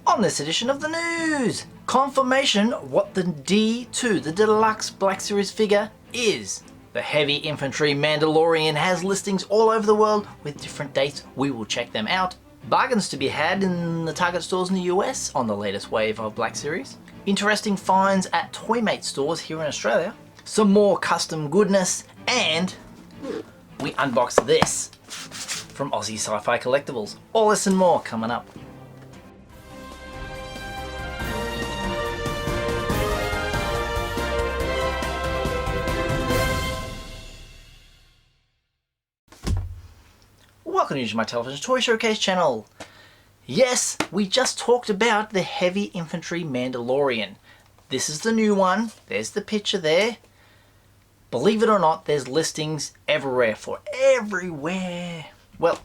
On this edition of the news, confirmation what the D2, the Deluxe Black Series figure is. The Heavy Infantry Mandalorian has listings all over the world with different dates. We will check them out. Bargains to be had in the Target stores in the US on the latest wave of Black Series. Interesting finds at Toymate stores here in Australia. Some more custom goodness, and we unbox this from Aussie Sci-Fi Collectibles. All this and more coming up. Welcome to Usualmike Television Toy Showcase channel. Yes, we just talked about the Heavy Infantry Mandalorian. This is the new one. There's the picture there. Believe it or not, there's listings everywhere for everywhere. Well,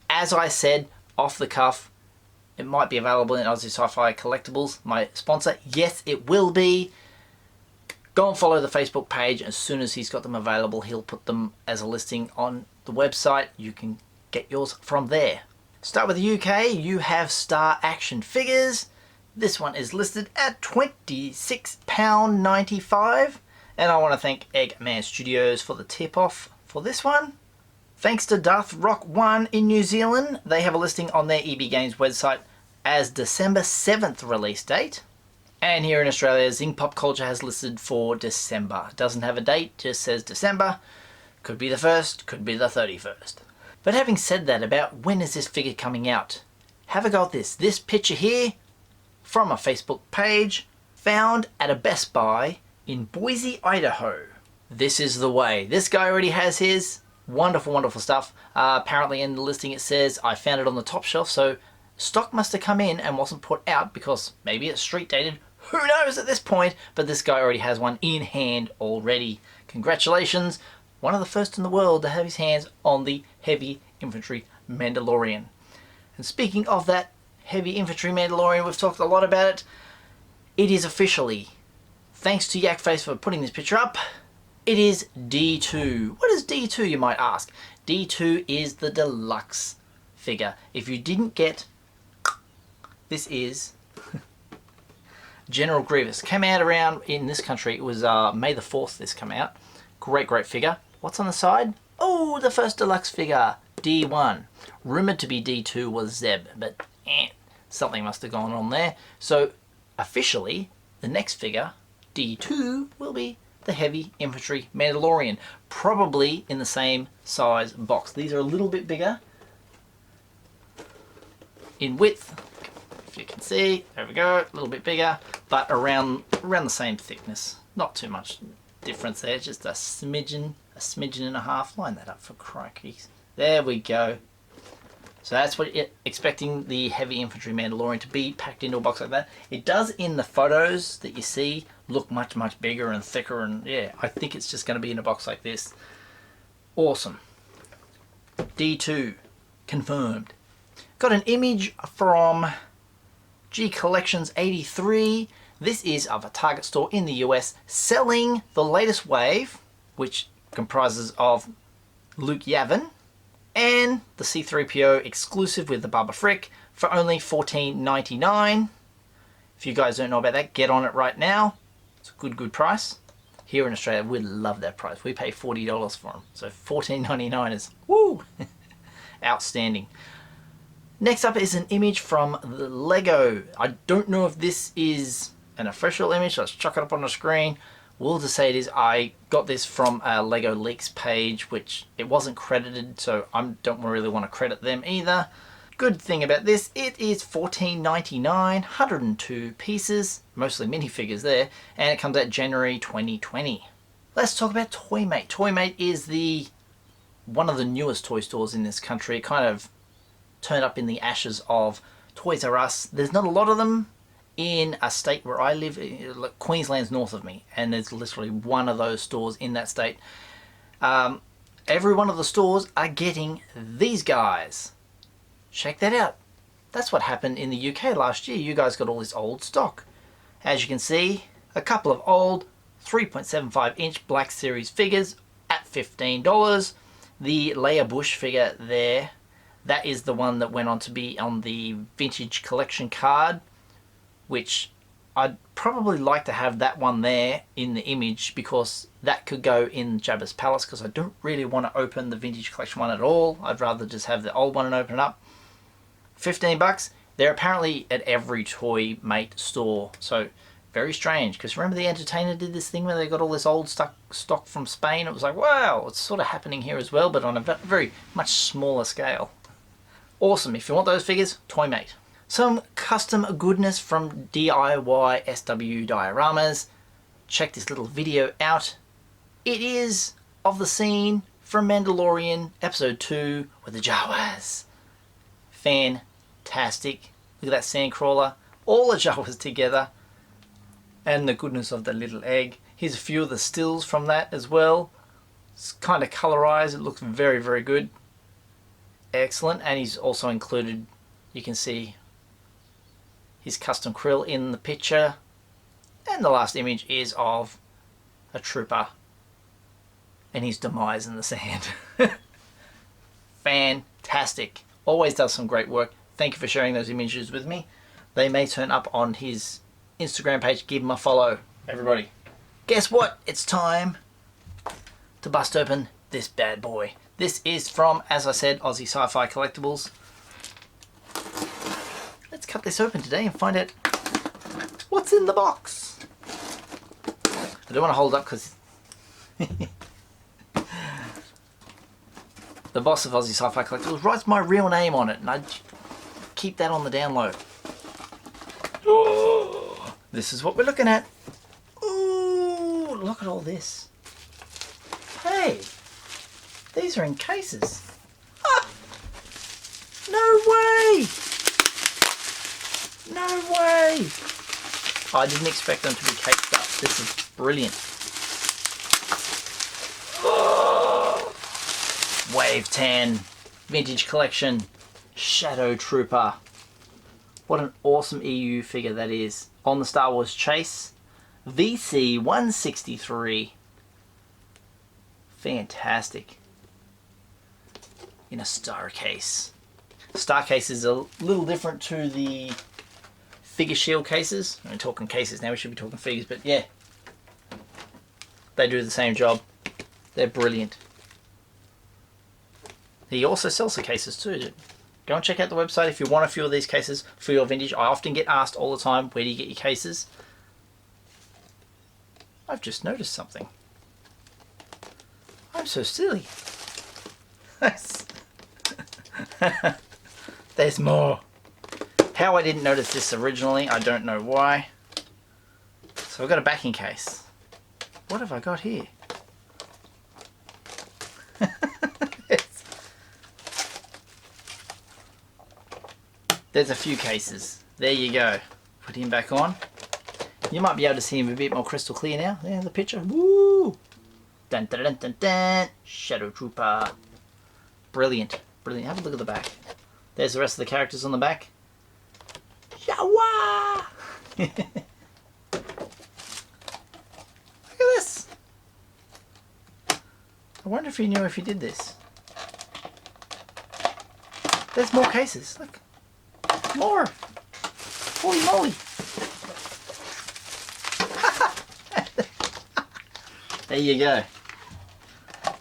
as I said, off the cuff, it might be available in Aussie Sci-Fi Collectibles, my sponsor. Yes, it will be. Go and follow the Facebook page. As soon as he's got them available, he'll put them as a listing on the website. You can get yours from there. Start with the UK. You have Star Action Figures. This one is listed at £26.95. And I want to thank Eggman Studios for the tip-off for this one. Thanks to Darth Rock 1 in New Zealand, they have a listing on their EB Games website as December 7th release date. And here in Australia, Zing Pop Culture has listed for December. Doesn't have a date, just says December. Could be the 1st, could be the 31st. But having said that about when is this figure coming out, have a go at this. This picture here from a Facebook page found at a Best Buy in Boise, Idaho. This is the way. This guy already has his. Wonderful, wonderful stuff. Apparently in the listing it says, I found it on the top shelf, so stock must have come in and wasn't put out because maybe it's street dated. Who knows at this point? But this guy already has one in hand already. Congratulations. One of the first in the world to have his hands on the Heavy Infantry Mandalorian. And speaking of that Heavy Infantry Mandalorian, we've talked a lot about it. It is officially, thanks to Yakface for putting this picture up, it is D2. What is D2, you might ask? D2 is the Deluxe figure. If you didn't get, this is General Grievous. Came out around in this country, it was May the 4th this came out. Great, great figure. What's on the side? Oh, the first Deluxe figure, D1. Rumoured to be D2 was Zeb, but something must have gone on there. So officially, the next figure, D2, will be the Heavy Infantry Mandalorian. Probably in the same size box. These are a little bit bigger in width, if you can see. There we go, a little bit bigger, but around the same thickness. Not too much difference there, just a smidgen and a half. Line that up for crikeys. There we go. So that's what you're expecting the Heavy Infantry Mandalorian to be, packed into a box like that. It does in the photos that you see look much, much bigger and thicker, and yeah, I think it's just going to be in a box like this. Awesome. D2 confirmed. Got an image from G Collections 83. This is of a Target store in the US selling the latest wave, which comprises of Luke Yavin and the C-3PO exclusive with the Baba Frick for only $14.99. If you guys don't know about that, get on it right now. It's a good price. Here in Australia, we love that price. We pay $40 for them. So $14.99 is, woo, outstanding. Next up is an image from the Lego. I don't know if this is an official image. Let's chuck it up on the screen. We'll just say it is. I got this from a Lego Leaks page, which it wasn't credited, so I don't really want to credit them either. Good thing about this, it is $14.99, 102 pieces, mostly minifigures there, and it comes out January 2020. Let's talk about Toymate. Toymate is one of the newest toy stores in this country. It kind of turned up in the ashes of Toys R Us. There's not a lot of them in a state where I live. Queensland's north of me, and there's literally one of those stores in that state. Every one of the stores are getting these guys. Check that out. That's what happened in the UK last year. You guys got all this old stock. As you can see, a couple of old 3.75 inch Black Series figures at $15. The Leia Bush figure there, that is the one that went on to be on the vintage collection card. which I'd probably like to have that one there in the image, because that could go in Jabba's palace, because I don't really want to open the vintage collection one at all. I'd rather just have the old one and open it up. 15 bucks. They're apparently at every Toy Mate store, so very strange, because remember the Entertainer did this thing where they got all this old stock from Spain? It was like, wow, it's sort of happening here as well, but on a very much smaller scale. Awesome. If you want those figures, Toy Mate. Some custom goodness from DIY SW Dioramas. Check this little video out. It is of the scene from Mandalorian Episode 2 with the Jawas. Fantastic. Look at that sandcrawler. All the Jawas together. And the goodness of the little egg. Here's a few of the stills from that as well. It's kind of colorized. It looks very, very good. Excellent. And he's also included, you can see his custom Kuiil in the picture. And the last image is of a trooper and his demise in the sand. Fantastic. Always does some great work. Thank you for sharing those images with me. They may turn up on his Instagram page. Give him a follow, everybody. Guess what? It's time to bust open this bad boy. This is from, as I said, Aussie Sci-Fi Collectibles. Let's cut this open today and find out what's in the box. I don't want to hold up because the boss of Aussie Sci-Fi Collectibles writes my real name on it, and I keep that on the download. Oh, this is what we're looking at. Ooh, look at all this. Hey, these are in cases. Ah, no way! No way! I didn't expect them to be cased up. This is brilliant. Oh, Wave 10 Vintage Collection Shadow Trooper. What an awesome EU figure that is. On the Star Wars Chase. VC 163. Fantastic. In a star case. Star case is a little different to the figure shield cases. We're talking cases now, we should be talking figures, but yeah. They do the same job. They're brilliant. He also sells the cases too. Go and check out the website if you want a few of these cases for your vintage. I often get asked all the time, where do you get your cases? I've just noticed something. I'm so silly. There's more. How I didn't notice this originally, I don't know why. So I've got a backing case. What have I got here? There's a few cases. There you go. Put him back on. You might be able to see him a bit more crystal clear now. There's the picture. Woo! Dun dun dun dun dun. Shadow Trooper. Brilliant. Brilliant. Have a look at the back. There's the rest of the characters on the back. Jawa! Look at this. I wonder if he knew if he did this. There's more cases. Look. More. Holy moly. There you go.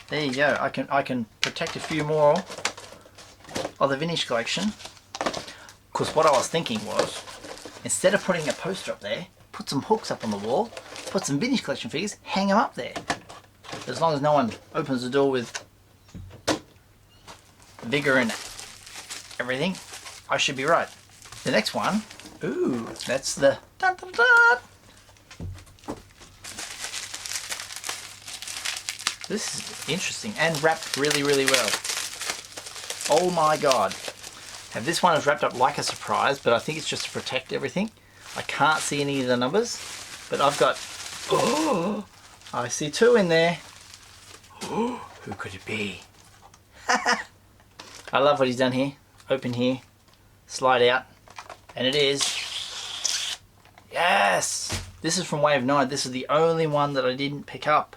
There you go. I can protect a few more of the vintage collection. Because what I was thinking was, instead of putting a poster up there, put some hooks up on the wall, put some vintage collection figures, hang them up there. As long as no one opens the door with vigor and everything, I should be right. The next one, ooh, that's the dun, dun, dun. This is interesting and wrapped really, really well. Oh my god. Now this one is wrapped up like a surprise, but I think it's just to protect everything. I can't see any of the numbers, but I've got, oh, I see 2 in there. Oh, who could it be? I love what he's done here. Open here, slide out, and it is, yes! This is from Wave 9. This is the only one that I didn't pick up.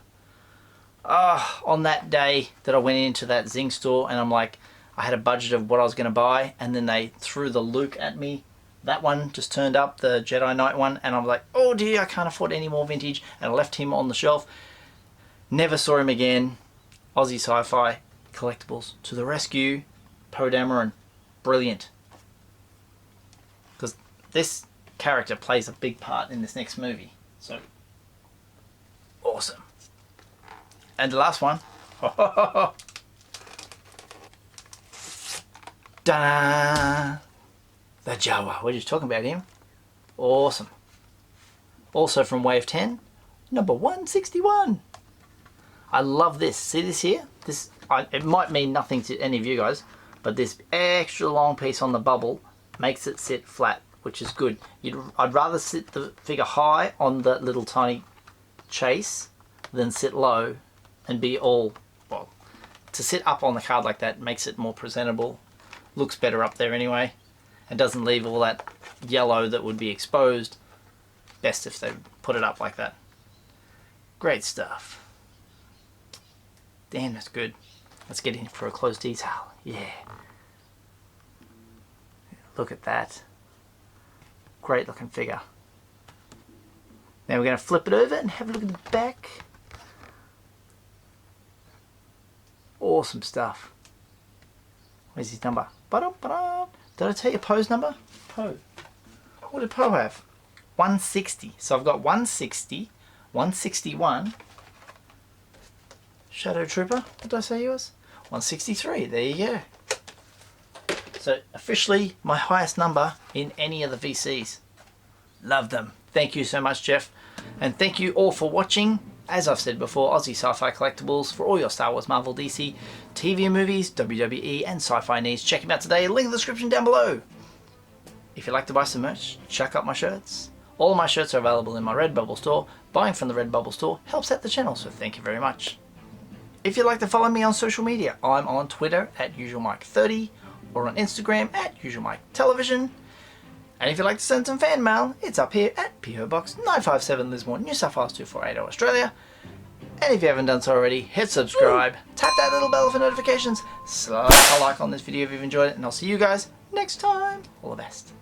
On that day that I went into that Zing store, and I'm like, I had a budget of what I was going to buy, and then they threw the Luke at me That one just turned up, the Jedi Knight one, and I'm like, oh dear, I can't afford any more vintage, and I left him on the shelf. Never saw him again. Aussie Sci-Fi Collectibles to the rescue. Poe Dameron, brilliant. Because this character plays a big part in this next movie, so awesome. And the last one, da-da! The Jawa. We're just talking about him. Awesome. Also from Wave 10, number 161. I love this. See this here? It might mean nothing to any of you guys, but this extra long piece on the bubble makes it sit flat, which is good. I'd rather sit the figure high on the little tiny chase than sit low and be all, well, to sit up on the card like that makes it more presentable. Looks better up there anyway. And doesn't leave all that yellow that would be exposed. Best if they put it up like that. Great stuff. Damn, that's good. Let's get in for a close detail. Yeah. Look at that. Great looking figure. Now we're going to flip it over and have a look at the back. Awesome stuff. Where's his number? Ba-dum-ba-dum. Did I tell you Poe's number? Poe. What did Poe have? 160. So I've got 160, 161. Shadow Trooper. What did I say he was? 163. There you go. So officially my highest number in any of the VCs. Love them. Thank you so much, Jeff. And thank you all for watching. As I've said before, Aussie Sci-Fi Collectibles for all your Star Wars, Marvel, DC, TV and movies, WWE and sci-fi needs. Check them out today. Link in the description down below. If you'd like to buy some merch, check out my shirts. All of my shirts are available in my Redbubble store. Buying from the Redbubble store helps out the channel, so thank you very much. If you'd like to follow me on social media, I'm on Twitter at Usualmike30 or on Instagram at Usualmike And if you'd like to send some fan mail, it's up here at PO Box 957 Lismore, New South Wales 2480 Australia. And if you haven't done so already, hit subscribe, tap that little bell for notifications, slap a like on this video if you've enjoyed it, and I'll see you guys next time. All the best.